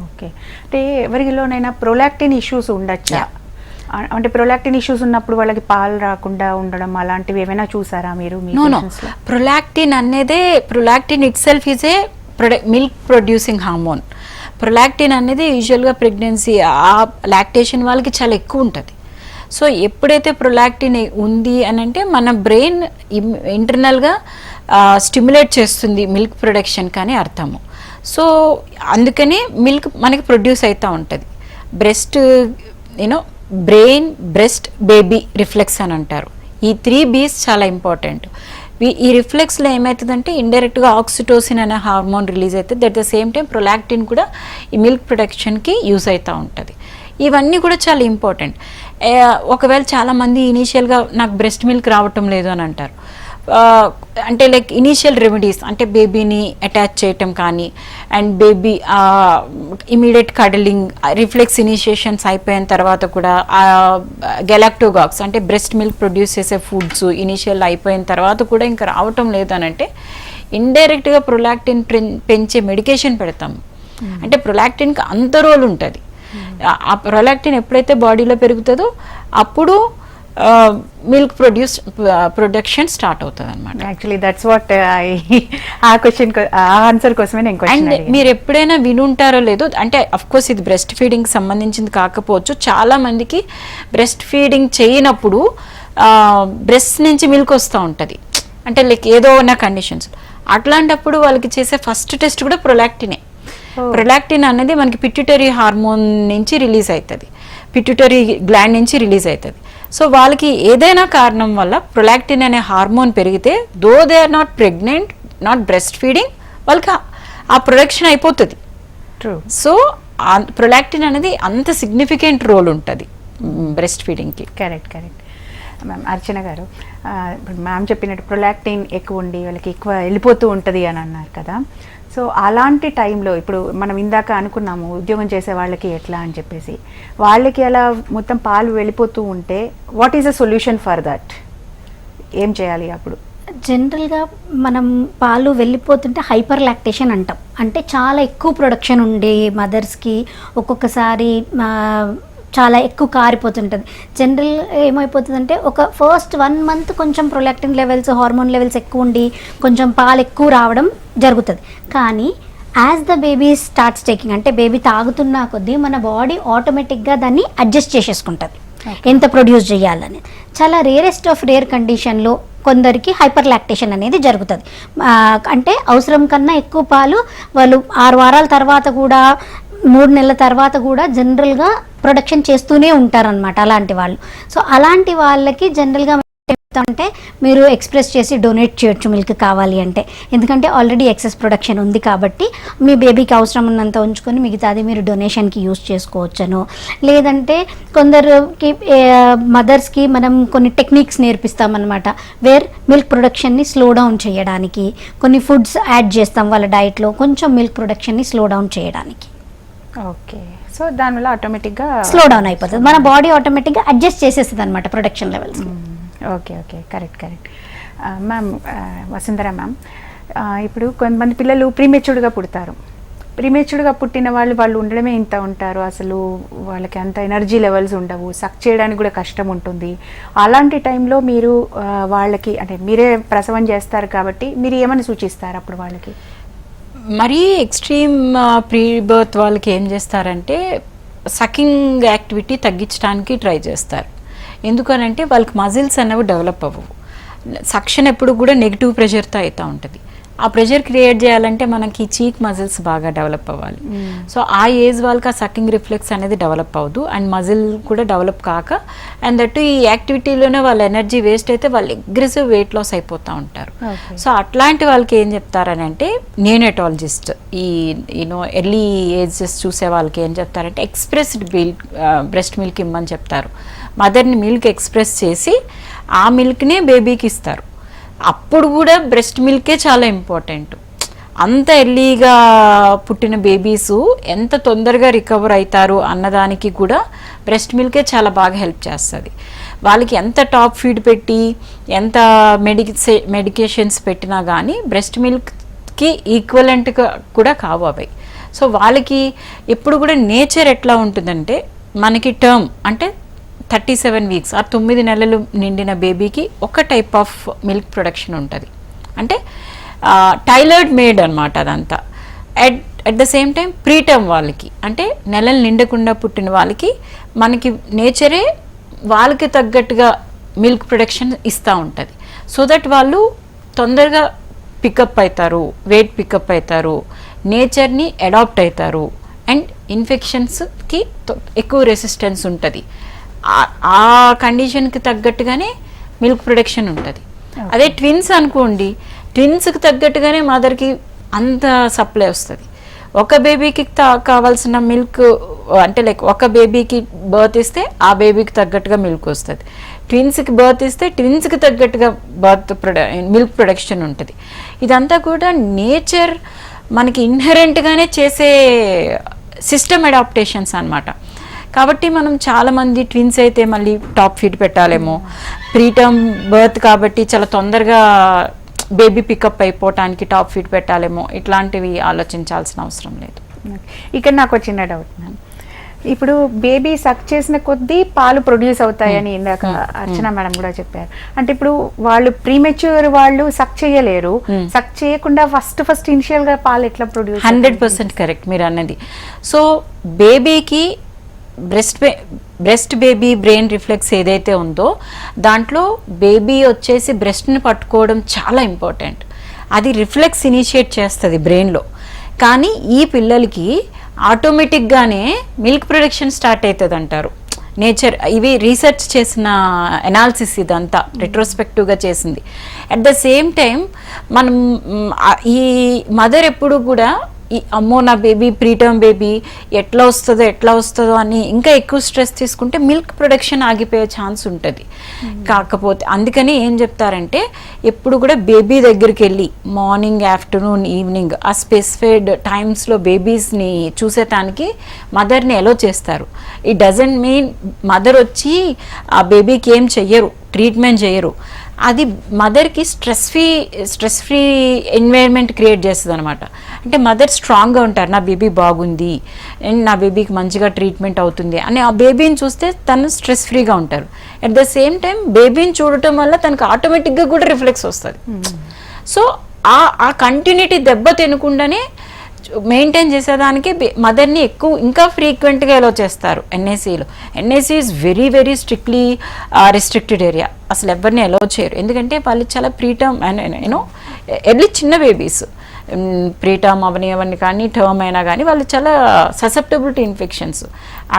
ఓకే, అంటే ఎవరిలోనైనా ప్రొలాక్టిన్ ఇష్యూస్ ఉండొచ్చా? అంటే ప్రొలాక్టిన్ ఇష్యూస్ ఉన్నప్పుడు వాళ్ళకి పాలు రాకుండా ఉండడం అలాంటివి ఏమైనా చూసారా మీరు? Prolactin it self is a milk producing hormone. Prolactin అనేది యూజువల్గా ప్రెగ్నెన్సీ లాక్టేషన్ వాళ్ళకి చాలా ఎక్కువ ఉంటుంది. సో ఎప్పుడైతే ప్రొలాక్టిన్ ఉంది అని అంటే మన బ్రెయిన్ ఇంటర్నల్గా స్టిమ్యులేట్ చేస్తుంది మిల్క్ ప్రొడక్షన్ కానీ అర్థము. సో అందుకని మిల్క్ మనకి ప్రొడ్యూస్ అవుతూ ఉంటుంది. బ్రెయిన్, బ్రెస్ట్, బేబీ రిఫ్లెక్స్ అని అంటారు. ఈ 3 B's చాలా ఇంపార్టెంట్. ఈ రిఫ్లెక్స్లో ఏమవుతుందంటే ఇండైరెక్ట్గా ఆక్సిటోసిన్ అనే హార్మోన్ రిలీజ్ అవుతుంది. At the same time prolactin కూడా ఈ మిల్క్ ప్రొడక్షన్కి యూజ్ అవుతూ ఉంటుంది. ఇవన్నీ కూడా చాలా ఇంపార్టెంట్. ఒకవేళ చాలామంది ఇనీషియల్గా నాకు బ్రెస్ట్ మిల్క్ రావటం లేదు అని అంటారు. అంటే లైక్ ఇనీషియల్ రెమెడీస్ అంటే బేబీని అటాచ్ చేయటం కానీ, and baby immediate cuddling, reflex initiations అయిపోయిన తర్వాత కూడా గెలాక్టోగాక్స్ అంటే బ్రెస్ట్ మిల్క్ ప్రొడ్యూస్ చేసే ఫుడ్స్ ఇనీషియల్ అయిపోయిన తర్వాత కూడా ఇంకా రావటం లేదు అని అంటే ఇండైరెక్ట్గా ప్రొలాక్టిన్ పెంచే మెడికేషన్ పెడతాము. అంటే ప్రొలాక్టిన్కి అంత రోల్ ఉంటుంది. ఆ ప్రొలాక్టిన్ ఎప్పుడైతే బాడీలో పెరుగుతుందో అప్పుడు మిల్క్ ప్రొడక్షన్ స్టార్ట్ అవుతుంది అనమాట. యాక్చువల్లీ దట్స్ వాట్ ఆన్సర్ కోసమే నేను క్వశ్చన్ అండ్ మీరు ఎప్పుడైనా వినుంటారో లేదో, అంటే అఫ్ కోర్స్ ఇది బ్రెస్ట్ ఫీడింగ్ సంబంధించింది కాకపోవచ్చు, చాలా మందికి బ్రెస్ట్ ఫీడింగ్ చేయనప్పుడు బ్రెస్ట్ నుంచి మిల్క్ వస్తూ ఉంటుంది. అంటే లైక్ ఏదో ఉన్న కండిషన్స్, అట్లాంటప్పుడు వాళ్ళకి చేసే ఫస్ట్ టెస్ట్ కూడా ప్రొలాక్టినే. ప్రొలాక్టిన్ అనేది మనకి పిట్యూటరీ హార్మోన్ నుంచి రిలీజ్ అవుతుంది, పిట్యూటరీ గ్లాండ్ నుంచి రిలీజ్ అవుతుంది. సో వాళ్ళకి ఏదైనా కారణం వల్ల ప్రొలాక్టిన్ అనే హార్మోన్ పెరిగితే, though they are not pregnant, not breast feeding, వాళ్ళకి ఆ ప్రొడక్షన్ అయిపోతుంది. సో ప్రొలాక్టిన్ అనేది అంత సిగ్నిఫికెంట్ రోల్ ఉంటుంది బ్రెస్ట్ ఫీడింగ్కి. కరెక్ట్. మ్యామ్ అర్చన గారు, ఇప్పుడు మ్యామ్ చెప్పినట్టు ప్రొలాక్టిన్ ఎక్కువ ఉండి వాళ్ళకి ఎక్కువ వెళ్ళిపోతూ ఉంటుంది అని అన్నారు కదా. సో అలాంటి టైంలో ఇప్పుడు మనం ఇందాక అనుకున్నాము ఉద్యోగం చేసే వాళ్ళకి ఎట్లా అని చెప్పేసి, వాళ్ళకి అలా మొత్తం పాలు వెళ్ళిపోతూ ఉంటే what is the solution for that? ఏం చేయాలి అప్పుడు? జనరల్గా మనం పాలు వెళ్ళిపోతుంటే హైపర్ లాక్టేషన్ అంటాం. అంటే చాలా ఎక్కువ ప్రొడక్షన్ ఉండే మదర్స్కి ఒక్కొక్కసారి చాలా ఎక్కువ కారిపోతుంటుంది. జనరల్ ఏమైపోతుందంటే ఒక ఫస్ట్ 1 month కొంచెం ప్రొలాక్టిన్ లెవెల్స్, హార్మోన్ లెవెల్స్ ఎక్కువ ఉండి కొంచెం పాలు ఎక్కువ రావడం జరుగుతుంది. కానీ as the baby starts taking, అంటే బేబీ తాగుతున్నా కొద్దీ మన బాడీ ఆటోమేటిక్గా దాన్ని అడ్జస్ట్ చేసేసుకుంటుంది ఎంత ప్రొడ్యూస్ చేయాలని. చాలా రేరెస్ట్ ఆఫ్ రేర్ కండిషన్లో కొందరికి హైపర్ లాక్టేషన్ అనేది జరుగుతుంది. అంటే అవసరం కన్నా ఎక్కువ పాలు వాళ్ళు 6 వారాల తర్వాత కూడా 3 నెలల తర్వాత కూడా జనరల్గా ప్రొడక్షన్ చేస్తూనే ఉంటారనమాట అలాంటి వాళ్ళు. సో అలాంటి వాళ్ళకి జనరల్గా అంటే మీరు ఎక్స్ప్రెస్ చేసి డొనేట్ చేయొచ్చు మిల్క్ కావాలి అంటే, ఎందుకంటే ఆల్రెడీ ఎక్సెస్ ప్రొడక్షన్ ఉంది కాబట్టి మీ బేబీకి అవసరం ఉన్నంత ఉంచుకొని మిగతాది మీరు డొనేషన్కి యూస్ చేసుకోవచ్చును. లేదంటే కొందరికి మదర్స్కి మనం కొన్ని టెక్నిక్స్ నేర్పిస్తామన్నమాట, వేర్ మిల్క్ ప్రొడక్షన్ని స్లో డౌన్ చేయడానికి కొన్ని ఫుడ్స్ యాడ్ చేస్తాం వాళ్ళ డైట్లో, కొంచెం మిల్క్ ప్రొడక్షన్ని స్లో డౌన్ చేయడానికి. ఓకే, సో దానివల్ల ఆటోమేటిక్గా స్లో డౌన్ అయిపోతుంది, మన బాడీ ఆటోమేటిక్గా అడ్జస్ట్ చేసేస్తుంది అనమాట production levels. Okay, correct. Ma'am Vasundhara ma'am, ఇప్పుడు కొంతమంది పిల్లలు ప్రీమెచ్యూర్డ్గా పుడతారు. ప్రీమెచ్యూర్డ్గా పుట్టిన వాళ్ళు ఉండడమే ఇంత ఉంటారు, అసలు వాళ్ళకి అంత ఎనర్జీ లెవెల్స్ ఉండవు, సక్ చేయడానికి కూడా కష్టం ఉంటుంది. అలాంటి టైంలో మీరు వాళ్ళకి, అంటే మీరే ప్రసవం చేస్తారు కాబట్టి మీరు ఏమని సూచిస్తారు అప్పుడు వాళ్ళకి? మరీ ఎక్స్ట్రీమ్ ప్రీ బర్త్ వాళ్ళకి ఏం చేస్తారంటే సకింగ్ యాక్టివిటీ తగ్గించడానికి ట్రై చేస్తారు. ఎందుకనంటే వాళ్ళకి మజిల్స్ అనేవి డెవలప్ అవ్వవు. సక్షన్ ఎప్పుడు కూడా నెగిటివ్ ప్రెషర్తో అవుతూ ఉంటుంది. ఆ ప్రెషర్ క్రియేట్ చేయాలంటే మనకి చీక్ మజిల్స్ బాగా డెవలప్ అవ్వాలి. సో ఆ ఏజ్ వాళ్ళకి ఆ సక్కింగ్ రిఫ్లెక్స్ అనేది డెవలప్ అవ్వదు అండ్ మజిల్ కూడా డెవలప్ కాక అండ్ దట్టు ఈ యాక్టివిటీలోనే వాళ్ళ ఎనర్జీ వేస్ట్ అయితే వాళ్ళు అగ్రెసివ్ వెయిట్ లాస్ అయిపోతూ ఉంటారు. సో అట్లాంటి వాళ్ళకి ఏం చెప్తారని అంటే నియోనటాలజిస్ట్ ఈ ఎర్లీ ఏజెస్ చూసే వాళ్ళకి ఏం చెప్తారంటే ఎక్స్ప్రెస్డ్ బ్రెస్ట్ మిల్క్ ఇమ్మని చెప్తారు. మదర్ని మిల్క్ ఎక్స్ప్రెస్ చేసి ఆ మిల్క్నే బేబీకి ఇస్తారు. అప్పుడు కూడా బ్రెస్ట్ మిల్కే చాలా ఇంపార్టెంట్. అంత ఎర్లీగా పుట్టిన బేబీస్ ఎంత తొందరగా రికవర్ అవుతారు అన్నదానికి కూడా బ్రెస్ట్ మిల్కే చాలా బాగా హెల్ప్ చేస్తుంది. వాళ్ళకి ఎంత టాప్ ఫీడ్ పెట్టి ఎంత మెడికేషన్స్ పెట్టినా కానీ బ్రెస్ట్ మిల్క్కి ఈక్వలెంట్గా కూడా కావు అవి. సో వాళ్ళకి ఎప్పుడు కూడా నేచర్ ఎట్లా ఉంటుందంటే మనకి టర్మ్ అంటే 37 వీక్స్ ఆ 9 నెలలు నిండిన బేబీకి ఒక టైప్ ఆఫ్ మిల్క్ ప్రొడక్షన్ ఉంటుంది. అంటే టైలర్డ్ మేడ్ అనమాట అదంతా. At the same time preterm వాళ్ళకి అంటే నెలలు నిండకుండా పుట్టిన వాళ్ళకి మనకి నేచరే వాళ్ళకి తగ్గట్టుగా మిల్క్ ప్రొడక్షన్ ఇస్తూ ఉంటుంది. సో దట్ వాళ్ళు తొందరగా పికప్ అవుతారు, వెయిట్ పికప్ అవుతారు, నేచర్ని అడాప్ట్ అవుతారు అండ్ ఇన్ఫెక్షన్స్కి ఎక్కువ రెసిస్టెన్స్ ఉంటుంది. ఆ కండిషన్కి తగ్గట్టుగానే మిల్క్ ప్రొడక్షన్ ఉంటుంది. అదే ట్విన్స్ అనుకోండి, ట్విన్స్కి తగ్గట్టుగానే మదర్కి అంత సప్లై వస్తుంది. ఒక బేబీకి కావాల్సిన మిల్క్ అంటే లైక్ ఒక బేబీకి బర్త్ ఇస్తే ఆ బేబీకి తగ్గట్టుగా మిల్క్ వస్తుంది. ట్విన్స్కి బర్త్ ఇస్తే ట్విన్స్కి తగ్గట్టుగా మిల్క్ ప్రొడక్షన్ ఉంటుంది. ఇదంతా కూడా నేచర్ మనకి ఇన్హెరెంట్గానే చేసే సిస్టమ్ అడాప్టేషన్స్ అన్నమాట. కాబట్టి మనం చాలామంది ట్విన్స్ అయితే మళ్ళీ టాప్ ఫీడ్ పెట్టాలేమో, ప్రీటర్మ్ బర్త్ కాబట్టి చాలా తొందరగా బేబీ పికప్ అయిపోవటానికి టాప్ ఫీడ్ పెట్టాలేమో, ఇట్లాంటివి ఆలోచించాల్సిన అవసరం లేదు. ఇక్కడ నాకు వచ్చిన డౌట్ మ్యామ్, ఇప్పుడు బేబీ సక్ చేసిన కొద్దీ పాలు ప్రొడ్యూస్ అవుతాయని ఇందాక అర్చన మేడం కూడా చెప్పారు. అంటే ఇప్పుడు వాళ్ళు ప్రీమెచ్యూర్ వాళ్ళు సక్ చేయలేరు, సక్ చేయకుండా ఫస్ట్ ఇనిషియల్ గా పాలు ఎట్లా ప్రొడ్యూస్? 100% కరెక్ట్ మీరు అన్నది. సో బేబీకి బ్రెస్ట్ బేబీ బ్రెయిన్ రిఫ్లెక్స్ ఏదైతే ఉందో దాంట్లో బేబీ వచ్చేసి బ్రెస్ట్ని పట్టుకోవడం చాలా ఇంపార్టెంట్. అది రిఫ్లెక్స్ ఇనిషియేట్ చేస్తుంది బ్రెయిన్లో. కానీ ఈ పిల్లలకి ఆటోమేటిక్గానే మిల్క్ ప్రొడక్షన్ స్టార్ట్ అవుతుంది అంటారు నేచర్. ఇవి రీసెర్చ్ చేసిన ఎనాలిసిస్, ఇదంతా రెట్రోస్పెక్టివ్గా చేసింది. అట్ ద సేమ్ టైం మనం ఈ మదర్ ఎప్పుడు కూడా అమ్మో నా బేబీ ప్రీటర్మ్ బేబీ ఎట్లా వస్తుందో అని ఇంకా ఎక్కువ స్ట్రెస్ తీసుకుంటే మిల్క్ ప్రొడక్షన్ ఆగిపోయే ఛాన్స్ ఉంటుంది. కాకపోతే అందుకని ఏం చెప్తారంటే ఎప్పుడు కూడా బేబీ దగ్గరికి వెళ్ళి మార్నింగ్, ఆఫ్టర్నూన్, ఈవినింగ్ ఆ స్పెసిఫైడ్ టైమ్స్లో బేబీస్ని చూసేటానికి మదర్ని ఎలో చేస్తారు. ఇట్ డజంట్ మీన్ మదర్ వచ్చి ఆ బేబీకి ఏం చెయ్యరు, ట్రీట్మెంట్ చేయరు. అది మదర్కి స్ట్రెస్ ఫ్రీ ఎన్వైర్న్మెంట్ క్రియేట్ చేస్తుంది అనమాట. అంటే మదర్ స్ట్రాంగ్గా ఉంటారు, నా బేబీ బాగుంది అండ్ నా బేబీకి మంచిగా ట్రీట్మెంట్ అవుతుంది అని ఆ బేబీని చూస్తే తను స్ట్రెస్ ఫ్రీగా ఉంటారు. అట్ ద సేమ్ టైం బేబీని చూడటం వల్ల తనకు ఆటోమేటిక్గా కూడా రిఫ్లెక్స్ వస్తుంది. సో ఆ కంటిన్యూటీ దెబ్బ తినకుండానే మెయింటైన్ చేసేదానికి మదర్ని ఇంకా ఫ్రీక్వెంట్గా ఎలో చేస్తారు ఎన్ఐసీలో. NIC is very very strictly restricted area. అసలు ఎవరిని ఎలో చేయరు, ఎందుకంటే వాళ్ళు చాలా ప్రీటర్మ్ ఎర్లీ చిన్న బేబీస్, ప్రీటర్మ్ అవన్నీ కానీ టర్మ్ అయినా కానీ వాళ్ళు చాలా ససెప్టబుల్ టు ఇన్ఫెక్షన్స్.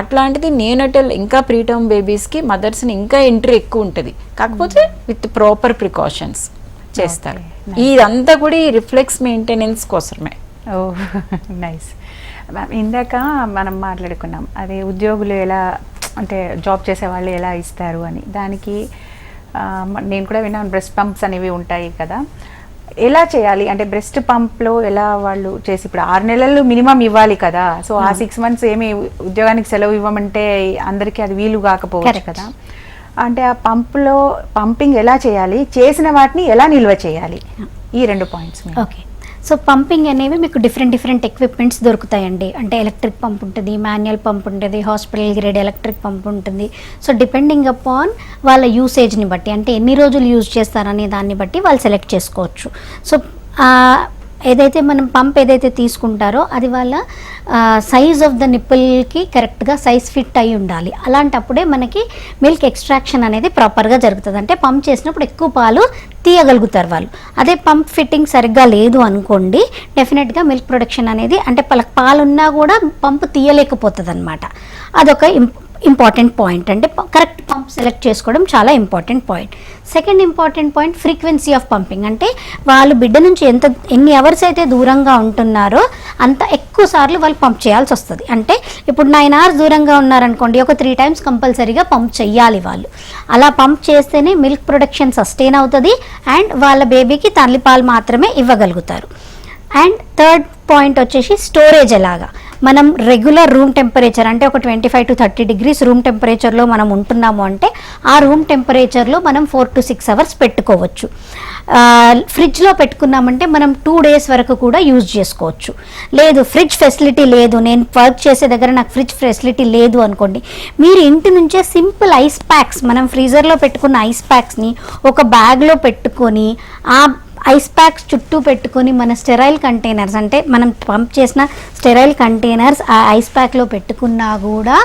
అట్లాంటిది నేనటల్ ఇంకా ప్రీటర్మ్ బేబీస్కి మదర్స్ని ఇంకా ఎంట్రీ ఎక్కువ ఉంటుంది. కాకపోతే విత్ ప్రాపర్ ప్రికాషన్స్ చేస్తారు. ఇదంతా కూడా ఈ రిఫ్లెక్స్ మెయింటెనెన్స్ కోసమే. ఓ నైస్. ఇందాక మనం మాట్లాడుకున్నాం అదే ఉద్యోగులు ఎలా అంటే జాబ్ చేసే వాళ్ళు ఎలా ఇస్తారు అని. దానికి నేను కూడా విన్నాను బ్రెస్ట్ పంప్స్ అనేవి ఉంటాయి కదా, ఎలా చేయాలి అంటే బ్రెస్ట్ పంప్లో ఎలా వాళ్ళు చేసి ఇప్పుడు 6 నెలలు మినిమం ఇవ్వాలి కదా. సో ఆ 6 months ఏమి ఉద్యోగానికి సెలవు ఇవ్వమంటే అందరికీ అది వీలు కాకపోవచ్చు కదా. అంటే ఆ పంప్లో పంపింగ్ ఎలా చేయాలి, చేసిన వాటిని ఎలా నిల్వ చేయాలి, ఈ 2 పాయింట్స్. ఓకే, సో పంపింగ్ అనేవి మీకు డిఫరెంట్ ఎక్విప్మెంట్స్ దొరుకుతాయండి. అంటే ఎలక్ట్రిక్ పంప్ ఉంటుంది, మాన్యువల్ పంప్ ఉంటుంది, హాస్పిటల్ గ్రేడ్ ఎలక్ట్రిక్ పంప్ ఉంటుంది. సో డిపెండింగ్ అపాన్ వాళ్ళ యూసేజ్ని బట్టి, అంటే ఎన్ని రోజులు యూజ్ చేస్తారనే దాన్ని బట్టి వాళ్ళు సెలెక్ట్ చేసుకోవచ్చు. సో ఏదైతే మనం పంప్ ఏదైతే తీసుకుంటారో అది వాళ్ళ సైజ్ ఆఫ్ ద నిప్పుల్కి కరెక్ట్గా సైజ్ ఫిట్ అయి ఉండాలి. అలాంటప్పుడే మనకి మిల్క్ ఎక్స్ట్రాక్షన్ అనేది ప్రాపర్గా జరుగుతుంది. అంటే పంప్ చేసినప్పుడు ఎక్కువ పాలు తీయగలుగుతారు వాళ్ళు. అదే పంప్ ఫిట్టింగ్ సరిగ్గా లేదు అనుకోండి, డెఫినెట్గా మిల్క్ ప్రొడక్షన్ అనేది అంటే పాలున్నా కూడా పంపు తీయలేకపోతుంది అనమాట. అదొక ఇంపార్టెంట్ పాయింట్. అంటే కరెక్ట్ పంప్ సెలెక్ట్ చేసుకోవడం చాలా important point. Second important point frequency of pumping. అంటే వాళ్ళు బిడ్డ నుంచి ఎన్ని అవర్స్ అయితే దూరంగా ఉంటున్నారో అంత ఎక్కువ సార్లు వాళ్ళు పంప్ చేయాల్సి వస్తుంది. అంటే ఇప్పుడు 9 hours దూరంగా ఉన్నారనుకోండి, ఒక 3 times కంపల్సరీగా పంప్ చెయ్యాలి వాళ్ళు. అలా పంప్ చేస్తేనే మిల్క్ ప్రొడక్షన్ సస్టైన్ అవుతుంది అండ్ వాళ్ళ బేబీకి తల్లిపాలు మాత్రమే ఇవ్వగలుగుతారు. అండ్ థర్డ్ పాయింట్ వచ్చేసి స్టోరేజ్. ఎలాగా మనం రెగ్యులర్ రూమ్ టెంపరేచర్ అంటే ఒక 25 to 30 degrees రూమ్ టెంపరేచర్లో మనం ఉంటున్నాము అంటే ఆ రూమ్ టెంపరేచర్లో మనం 4 to 6 hours పెట్టుకోవచ్చు. ఫ్రిడ్జ్లో పెట్టుకున్నామంటే మనం 2 days వరకు కూడా యూజ్ చేసుకోవచ్చు. లేదు ఫ్రిడ్జ్ ఫెసిలిటీ లేదు, నేను వర్క్ చేసే దగ్గర నాకు ఫ్రిడ్జ్ ఫెసిలిటీ లేదు అనుకోండి, మీరు ఇంటి నుంచే సింపుల్ ఐస్ ప్యాక్స్, మనం ఫ్రీజర్లో పెట్టుకున్న ఐస్ ప్యాక్స్ని ఒక బ్యాగ్లో పెట్టుకొని ఆ ఐస్ ప్యాక్స్ చుట్టూ పెట్టుకొని మన స్టెరైల్ కంటైనర్స్ అంటే మనం పంప్ చేసిన స్టెరైల్ కంటైనర్స్ ఆ ఐస్ ప్యాక్లో పెట్టుకున్నా కూడా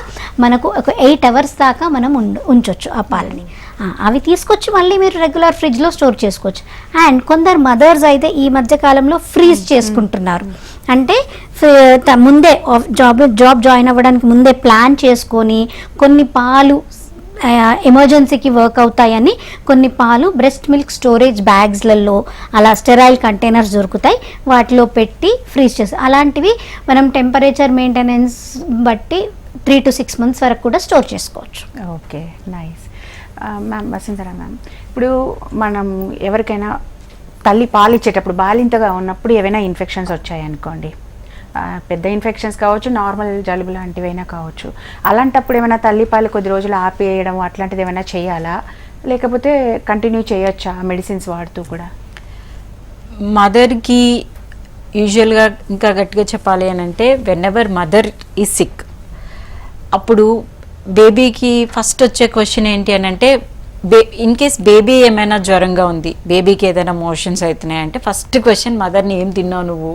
మనకు ఒక 8 hours దాకా మనం ఉంచవచ్చు ఆ పాలని. అవి తీసుకొచ్చి మళ్ళీ మీరు రెగ్యులర్ ఫ్రిడ్జ్లో స్టోర్ చేసుకోవచ్చు. అండ్ కొందరు మదర్స్ అయితే ఈ మధ్య కాలంలో ఫ్రీజ్ చేసుకుంటున్నారు. అంటే ముందే జాబ్ జాయిన్ అవ్వడానికి ముందే ప్లాన్ చేసుకొని కొన్ని పాలు ఎమర్జెన్సీకి వర్క్ అవుతాయని కొన్ని పాలు బ్రెస్ట్ మిల్క్ స్టోరేజ్ బ్యాగ్స్లలో అలా స్టెరైల్ కంటైనర్స్ దొరుకుతాయి, వాటిలో పెట్టి ఫ్రీజ్ చేస్తాం. అలాంటివి మనం టెంపరేచర్ మెయింటెనెన్స్ బట్టి 3 to 6 months వరకు కూడా స్టోర్ చేసుకోవచ్చు. Okay, nice. Ma'am Vasundhara ma'am, ఇప్పుడు మనం ఎవరికైనా తల్లి పాలు ఇచ్చేటప్పుడు బాలింతగా ఉన్నప్పుడు ఏవైనా ఇన్ఫెక్షన్స్ వచ్చాయనుకోండి, పెద్ద ఇన్ఫెక్షన్స్ కావచ్చు, నార్మల్ జలుబు లాంటివైనా కావచ్చు, అలాంటప్పుడు ఏమైనా తల్లిపాలు కొద్ది రోజులు ఆపేయడం అట్లాంటిది ఏమైనా చేయాలా, లేకపోతే కంటిన్యూ చేయొచ్చా మెడిసిన్స్ వాడుతూ కూడా? మదర్కి యూజువల్గా ఇంకా గట్టిగా చెప్పాలి అని అంటే వెన్ఎవర్ మదర్ ఈజ్ సిక్, అప్పుడు బేబీకి ఫస్ట్ వచ్చే క్వశ్చన్ ఏంటి అని అంటే ఇన్ కేస్ బేబీ ఏమైనా జ్వరంగా ఉంది, బేబీకి ఏదైనా మోషన్స్ అవుతున్నాయి అంటే ఫస్ట్ క్వశ్చన్ మదర్ని ఏం తిన్నావు,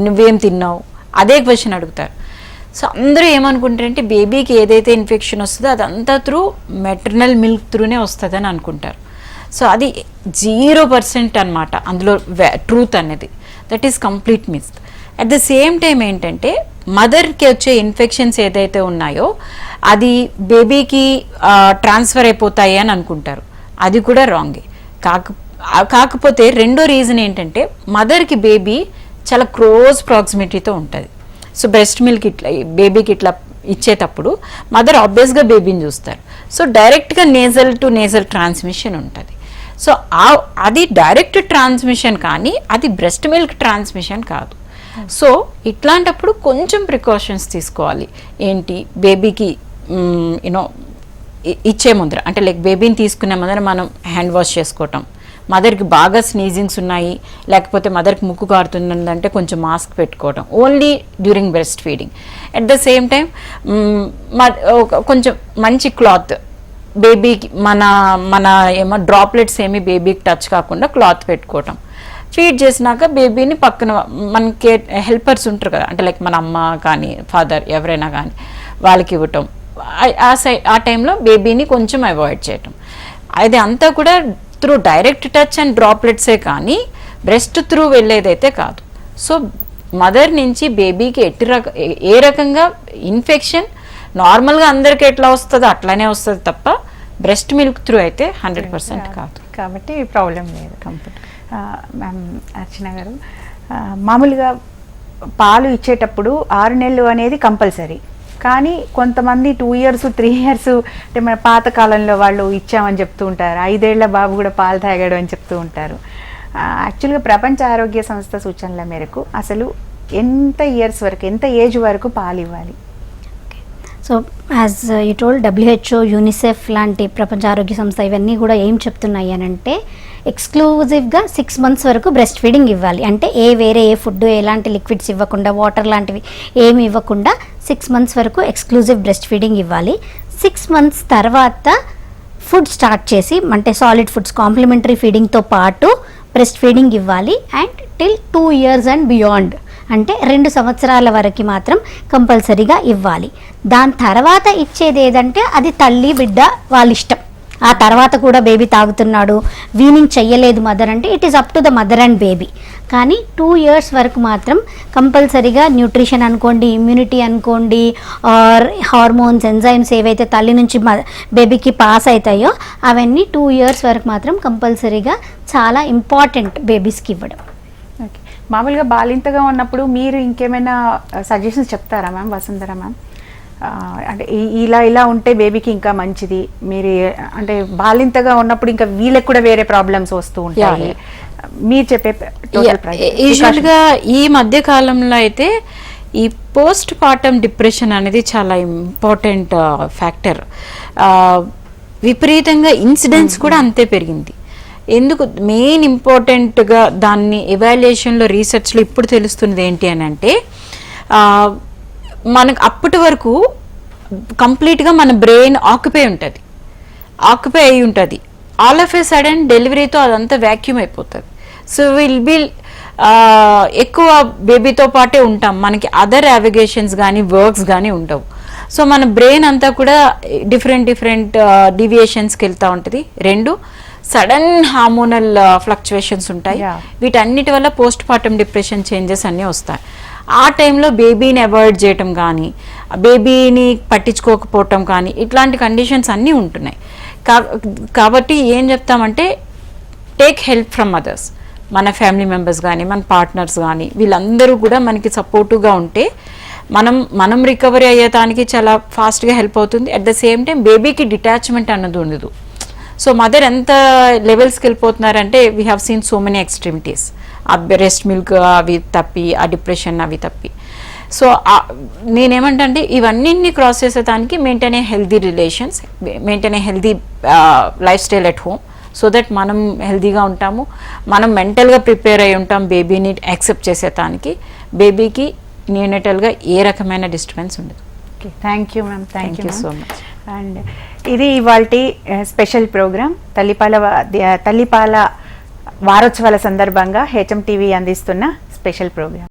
నువ్వేం తిన్నావు, అదే క్వశ్చన్ అడుగుతారు. సో అందరూ ఏమనుకుంటారంటే బేబీకి ఏదైతే ఇన్ఫెక్షన్ వస్తుందో అదంతా త్రూ మెటర్నల్ మిల్క్ త్రూనే వస్తుందని అనుకుంటారు. సో అది 0% అనమాట అందులో ట్రూత్ అనేది. That is complete miss. At the same time ఏంటంటే మదర్కి వచ్చే ఇన్ఫెక్షన్స్ ఏదైతే ఉన్నాయో అది బేబీకి ట్రాన్స్ఫర్ అయిపోతాయి అని అనుకుంటారు. అది కూడా రాంగే. కాకపోతే రెండో రీజన్ ఏంటంటే మదర్కి బేబీ చాలా క్లోజ్ ప్రాక్సిమిటీతో ఉంటుంది. సో బ్రెస్ట్ మిల్క్ ఇట్లా బేబీకి ఇట్లా ఇచ్చేటప్పుడు మదర్ ఆబ్వియస్గా బేబీని చూస్తారు. సో డైరెక్ట్గా నేజల్ టు నేజల్ ట్రాన్స్మిషన్ ఉంటుంది. సో అది డైరెక్ట్ ట్రాన్స్మిషన్ కానీ అది బ్రెస్ట్ మిల్క్ ట్రాన్స్మిషన్ కాదు. సో ఇట్లాంటప్పుడు కొంచెం ప్రికాషన్స్ తీసుకోవాలి. ఏంటి, బేబీకి యూనో ఇచ్చే ముందర అంటే లైక్ బేబీని తీసుకునే ముందర మనం హ్యాండ్ వాష్ చేసుకోవటం, మదర్కి బాగా స్నీజింగ్స్ ఉన్నాయి లేకపోతే మదర్కి ముక్కు కారుతుందంటే కొంచెం మాస్క్ పెట్టుకోవటం, only during breast feeding. At the same time కొంచెం మంచి క్లాత్ బేబీకి మన ఏమో డ్రాప్లెట్స్ ఏమి బేబీకి టచ్ కాకుండా క్లాత్ పెట్టుకోవటం. ఫీడ్ చేసినాక బేబీని పక్కన మనకి హెల్పర్స్ ఉంటారు కదా, అంటే లైక్ మన అమ్మ కానీ ఫాదర్ ఎవరైనా కానీ వాళ్ళకి ఇవ్వటం. ఆ టైంలో బేబీని కొంచెం అవాయిడ్ చేయటం. అది అంతా కూడా త్రూ డైరెక్ట్ టచ్ అండ్ డ్రాప్లెట్సే కానీ బ్రెస్ట్ త్రూ వెళ్ళేదైతే కాదు. సో మదర్ నుంచి బేబీకి ఏ రకంగా ఇన్ఫెక్షన్ నార్మల్గా అందరికీ ఎట్లా వస్తుందో అట్లానే వస్తుంది తప్ప బ్రెస్ట్ మిల్క్ త్రూ అయితే 100% కాదు. కాబట్టి ప్రాబ్లం లేదు. కంప్లీట్. మ్యామ్ అర్చన గారు, మామూలుగా పాలు ఇచ్చేటప్పుడు 6 నెలలు అనేది కంపల్సరీ, కానీ కొంతమంది 2 years 3 years అంటే మన పాతకాలంలో వాళ్ళు ఇచ్చామని చెప్తూ ఉంటారు, 5 ఏళ్ల బాబు కూడా పాలు తాగాడు అని చెప్తూ ఉంటారు. యాక్చువల్గా ప్రపంచ ఆరోగ్య సంస్థ సూచనల మేరకు అసలు ఎంత ఇయర్స్ వరకు, ఎంత ఏజ్ వరకు పాలు ఇవ్వాలి? So as you told, WHO, UNICEF లాంటి ప్రపంచ ఆరోగ్య సంస్థ ఇవన్నీ కూడా ఏం చెప్తున్నాయి అని అంటే ఎక్స్క్లూజివ్గా 6 months వరకు బ్రెస్ట్ ఫీడింగ్ ఇవ్వాలి. అంటే వేరే ఏ ఫుడ్ ఎలాంటి లిక్విడ్స్ ఇవ్వకుండా, వాటర్ లాంటివి ఏమి ఇవ్వకుండా 6 months వరకు ఎక్స్క్లూజివ్ బ్రెస్ట్ ఫీడింగ్ ఇవ్వాలి. 6 months తర్వాత ఫుడ్ స్టార్ట్ చేసి అంటే సాలిడ్ ఫుడ్స్ కాంప్లిమెంటరీ ఫీడింగ్తో పాటు బ్రెస్ట్ ఫీడింగ్ ఇవ్వాలి. And till 2 years and beyond అంటే 2 సంవత్సరాల వరకు మాత్రం కంపల్సరీగా ఇవ్వాలి. దాని తర్వాత ఇచ్చేది ఏదంటే అది తల్లి బిడ్డ వాళ్ళ ఇష్టం. ఆ తర్వాత కూడా బేబీ తాగుతున్నాడు, వీనింగ్ చెయ్యలేదు మదర్ అంటే it is up to the mother and baby. కానీ 2 years వరకు మాత్రం కంపల్సరీగా న్యూట్రిషన్ అనుకోండి, ఇమ్యూనిటీ అనుకోండి, ఆర్ హార్మోన్స్, ఎంజైమ్స్ ఏవైతే తల్లి నుంచి బేబీకి పాస్ అవుతాయో అవన్నీ 2 years వరకు మాత్రం కంపల్సరీగా చాలా ఇంపార్టెంట్ బేబీస్కి ఇవ్వడం. ఓకే, మామూలుగా బాలింతగా ఉన్నప్పుడు మీరు ఇంకేమైనా సజెషన్స్ చెప్తారా మ్యామ్ వసుంధర మ్యామ్? అంటే ఇలా ఉంటే బేబీకి ఇంకా మంచిది, మీరు అంటే బాలింతగా ఉన్నప్పుడు ఇంకా వీళ్ళకి కూడా వేరే ప్రాబ్లమ్స్ వస్తూ ఉంటాయి, మీరు చెప్పే యూజువల్గా ఈ మధ్య కాలంలో అయితే ఈ పోస్ట్ పార్టమ్ డిప్రెషన్ అనేది చాలా ఇంపార్టెంట్ ఫ్యాక్టర్. విపరీతంగా ఇన్సిడెంట్స్ కూడా అంతే పెరిగింది. ఎందుకు మెయిన్ ఇంపార్టెంట్గా దాన్ని ఎవాల్యుయేషన్లో రీసెర్చ్లో ఇప్పుడు తెలుస్తున్నది ఏంటి అని అంటే, మనకు అప్పటి వరకు కంప్లీట్గా మన బ్రెయిన్ ఆక్యుపై అయి ఉంటుంది. ఆల్ ఆఫ్ ఏ సడన్ డెలివరీతో అదంతా వ్యాక్యూమ్ అయిపోతుంది. సో విల్ బి ఎక్కువ బేబీతో పాటే ఉంటాం, మనకి అదర్ యావిగేషన్స్ కానీ వర్క్స్ కానీ ఉండవు. సో మన బ్రెయిన్ అంతా కూడా డిఫరెంట్ డీవియేషన్స్కి వెళ్తూ ఉంటుంది. 2 సడన్ హార్మోనల్ ఫ్లక్చువేషన్స్ ఉంటాయి. వీటన్నిటి వల్ల పోస్ట్ పార్టమ్ డిప్రెషన్ చేంజెస్ అన్నీ వస్తాయి. ఆ టైంలో బేబీని అవాయిడ్ చేయటం కానీ, బేబీని పట్టించుకోకపోవటం కానీ, ఇట్లాంటి కండిషన్స్ అన్నీ ఉంటున్నాయి. కాబట్టి ఏం చెప్తామంటే, టేక్ హెల్ప్ ఫ్రమ్ అదర్స్. మన ఫ్యామిలీ మెంబర్స్ కానీ, మన పార్ట్నర్స్ కానీ, వీళ్ళందరూ కూడా మనకి సపోర్టివ్గా ఉంటే మనం రికవరీ అయ్యేదానికి చాలా ఫాస్ట్గా హెల్ప్ అవుతుంది. అట్ ద సేమ్ టైం బేబీకి డిటాచ్మెంట్ అన్నది ఉండదు. సో మదర్ ఎంత లెవెల్స్కి వెళ్ళిపోతున్నారంటే, we have seen so many extremities. ఆ బ్రెస్ట్ మిల్క్ అవి తప్పి, ఆ డిప్రెషన్ అవి తప్పి. సో నేనేమంటే ఇవన్నీ క్రాస్ చేసేదానికి maintain a healthy relations, maintain a healthy life style at home, so that మనం హెల్దీగా ఉంటాము, మనం మెంటల్గా ప్రిపేర్ అయి ఉంటాం బేబీని యాక్సెప్ట్ చేసేదానికి. బేబీకి న్యూనేటల్గా ఏ రకమైన డిస్టర్బెన్స్ ఉండదు. Okay, thank you ma'am, thank you so much. And ఇది ఇవాల్టి స్పెషల్ ప్రోగ్రామ్. తల్లిపాల వారోత్సవాల సందర్భంగా హెచ్ఎం టీవీ అందిస్తున్న స్పెషల్ ప్రోగ్రామ్.